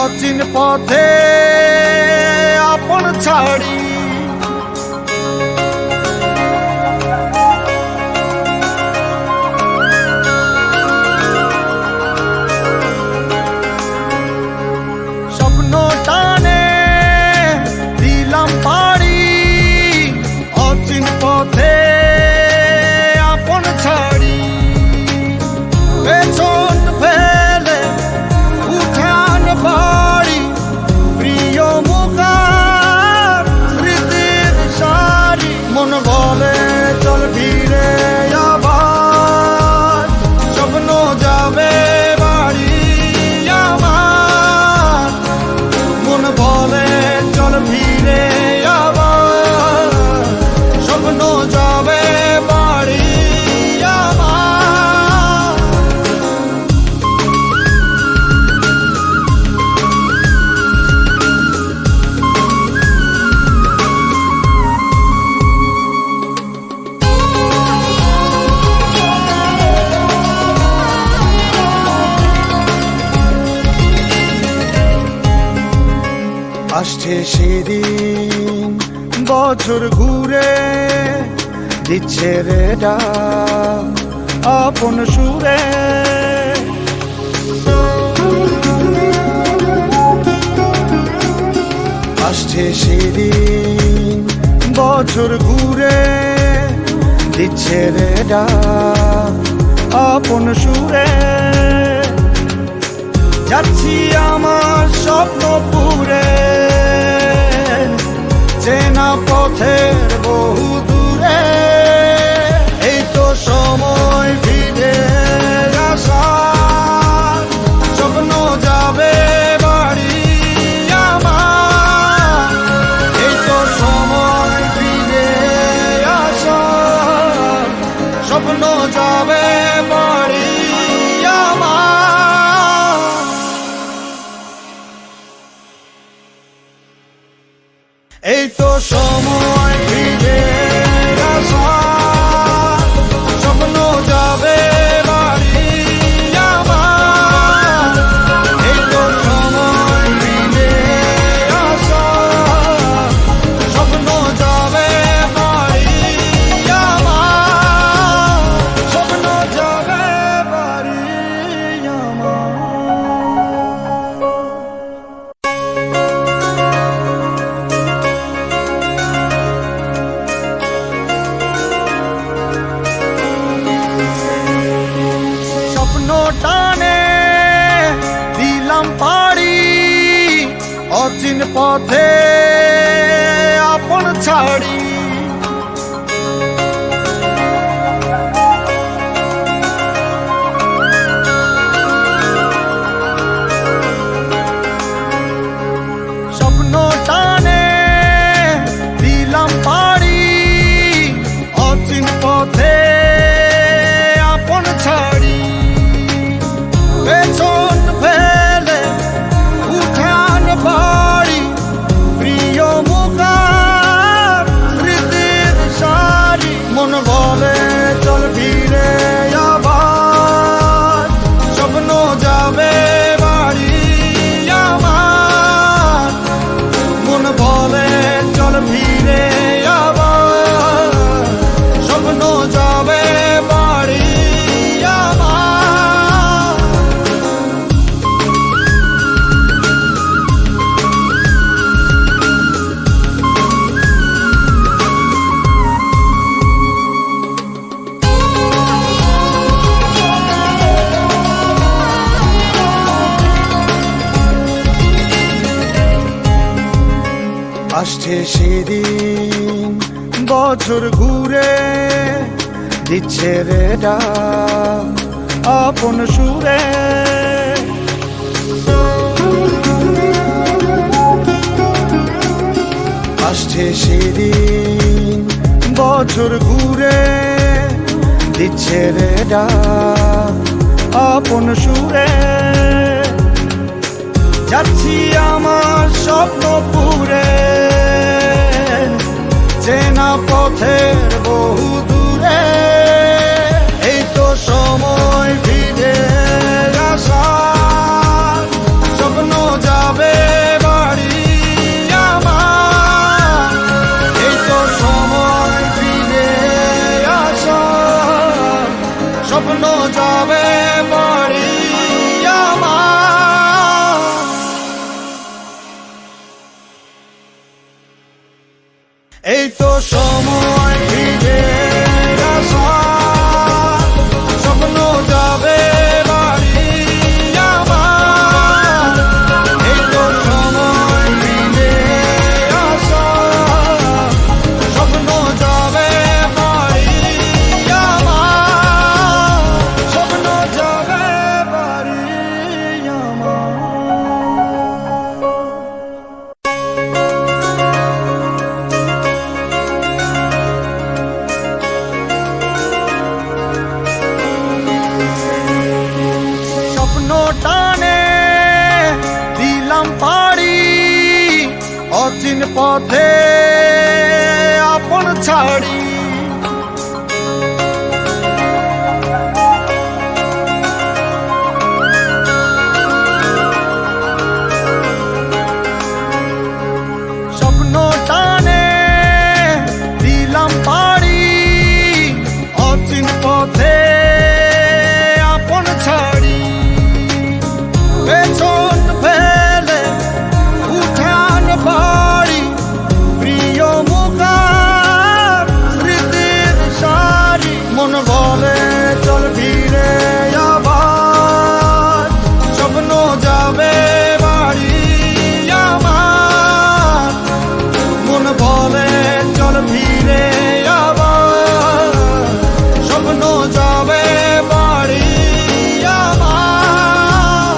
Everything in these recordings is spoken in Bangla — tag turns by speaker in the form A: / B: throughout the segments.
A: অচিন পথে আপন ছাড়ি স্বপ্ন টানে দিলাম পাড়ি অচিন পথে আপন ছাড়ি পেছন ফেলে উঠান বাড়ি প্রিয় মুখার স্মৃতির সারি মন বলে চল ফিরে আবার স্বপ্ন যাবে বাড়ি আমার মন বলে চল ফিরে আবার স্বপ্ন যাবে বাড়ি আমার আসছে সেদিন বছর ঘুরে দিচ্ছে রে ডাক আপন সুরে আসছে সেদিন বছর ঘুরে দিচ্ছে রে ডাক আপন সুরে যাচ্ছি আমার স্বপ্ন পুরে চেনা পথের বহু দূরে এই তো সময় ফিরে আসার স্বপ্ন যাবে বাড়ি আমার এই তো সময় ফিরে আসার স্বপ্ন যাবে বাড়ি আমার এই তো সময় ফিরে আসার স্বপ্ন যাবে বাড়ি আমার এই তো সময় ফিরে আসার স্বপ্ন যাবে বাড়ি আমার স্বপ্ন যাবে বাড়ি আমার টানে দিলাম পাড়ি অচিন পথে আপন ছাড়ি স্বপ্ন টানে দিলাম পাড়ি অচিন পথে আপন ছাড়ি পেছন ফেলে উঠান বাড়ি প্রিয় মুখার স্মৃতির সারি মন বলে চল ফিরে আবার স্বপ্ন যাবে বাড়ি আমার মন বলে চল ফিরে আবার স্বপ্ন যাবে বাড়ি আমার আসছে সেদিন বছর ঘুরে দিচ্ছে রে ডাক আপন সুরে আসছে সেদিন বছর ঘুরে দিচ্ছে রে ডাক আপন সুরে যাচ্ছি আমার স্বপ্ন পুরে চেনা পথের বহু দূরে এই তো সময় ফিরে আসার স্বপ্ন যাবে পথে আপন ছাড়ি স্বপ্ন টানে দিলাম পাড়ি অচিন পথে আপন ছাড়ি পেছন ফেলে উঠান বাড়ি প্রিয় মুখার স্মৃতির সারি মন বলে চল ফিরে আবার স্বপ্ন যাবে বাড়ি আমার মন বলে চল ফিরে আবার স্বপ্ন যাবে বাড়ি আমার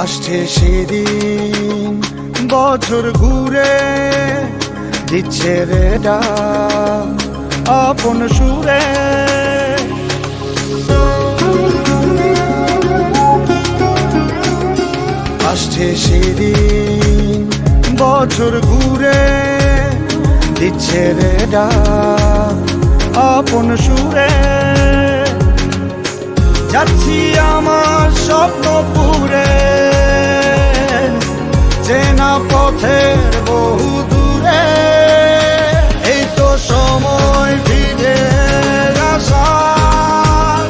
A: আসছে সেদিন বছর ঘুরে দিচ্ছে রে ডাক আপন সুরে আসছে সেদিন বছর ঘুরে দিচ্ছে রে ডাক আপন সুরে যাচ্ছি আমার স্বপ্ন পুরে চেনা পথের বহু দূরে এই তো সময় ফিরে আসার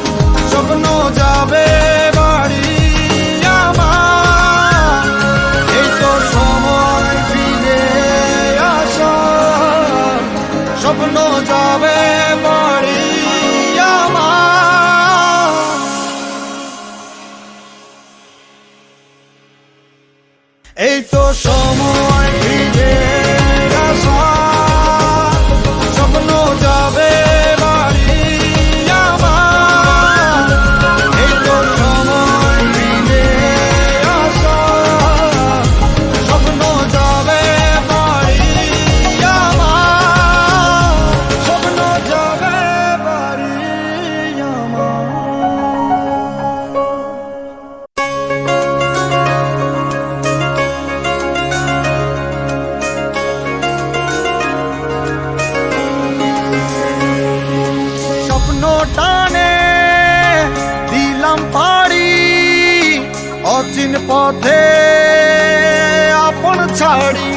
A: স্বপ্ন যাবে বাড়ি আমার এই তো সময় ফিরে আসার স্বপ্ন যাবে বাড়ি আমার এই তো সময় ফিরে আসার স্বপ্ন যাবে বাড়ি আমার এই তো সময় ফিরে আসার স্বপ্ন যাবে বাড়ি আমার স্বপ্ন যাবে বাড়ি আমার টানে দিলাম পাড়ি অচিন পথে আপন ছাড়ি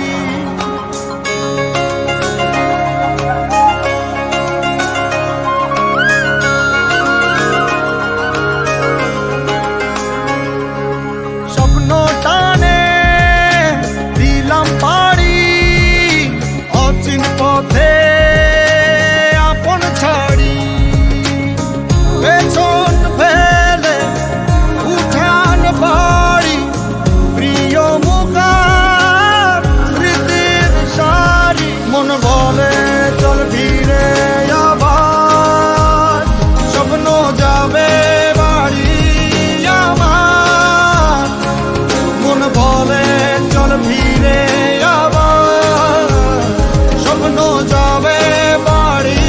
A: স্বপ্ন টানে দিলাম পাড়ি অচিন পথে আপন ছাড়ি পেছন ফেলে উঠান বাড়ি প্রিয় মুখার স্মৃতির সারি মন বলে চল ফিরে আবার স্বপ্ন যাবে বাড়ি আমার মন বলে চল ফিরে আবার স্বপ্ন যাবে বাড়ি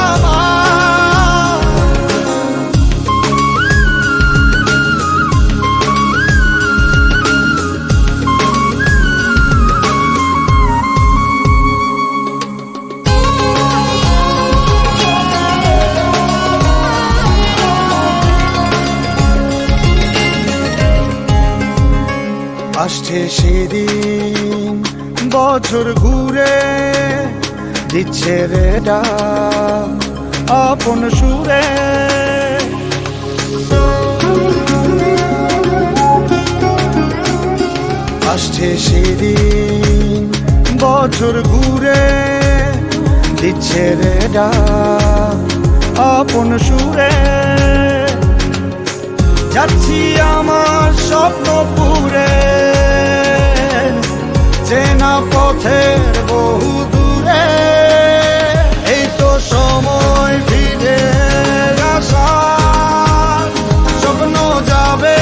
A: আমার আসছে সেদিন বছর ঘুরে দিচ্ছে রে ডাক আপন সুরে আসছে সেদিন বছর ঘুরে দিচ্ছে রে ডাক আপন সুরে যাচ্ছি আমার স্বপ্ন পুরে চেনা পথের বহু দূরে এই তো সময় ফিরে আসার স্বপ্ন যাবে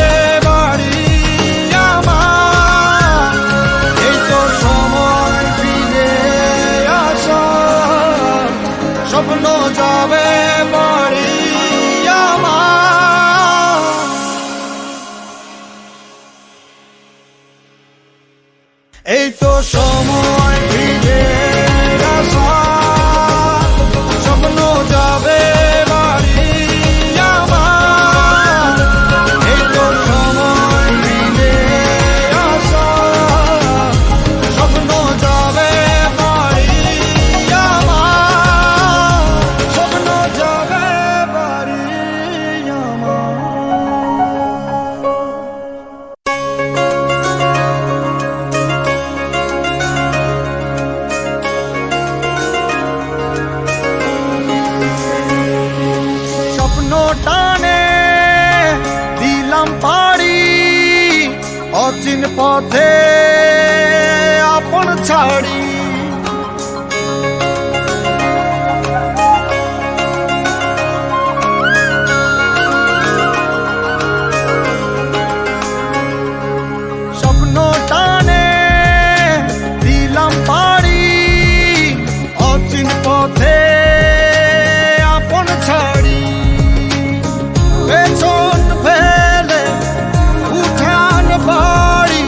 A: টানে দিলাম পাড়ি অচিন পথে আপন ছাড়ি। স্বপ্ন টানে দিলাম পাড়ি অচিন পথে আপন ছাড়ি। পেছন ফেলে উঠান বাড়ি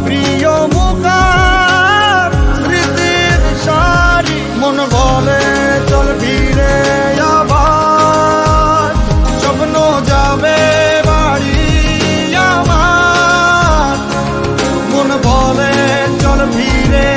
A: প্রিয় মুখার স্মৃতির সারি। মন বলে চল ফিরে আবার স্বপ্ন যাবে বাড়ি আমার। মন বলে চল ফিরে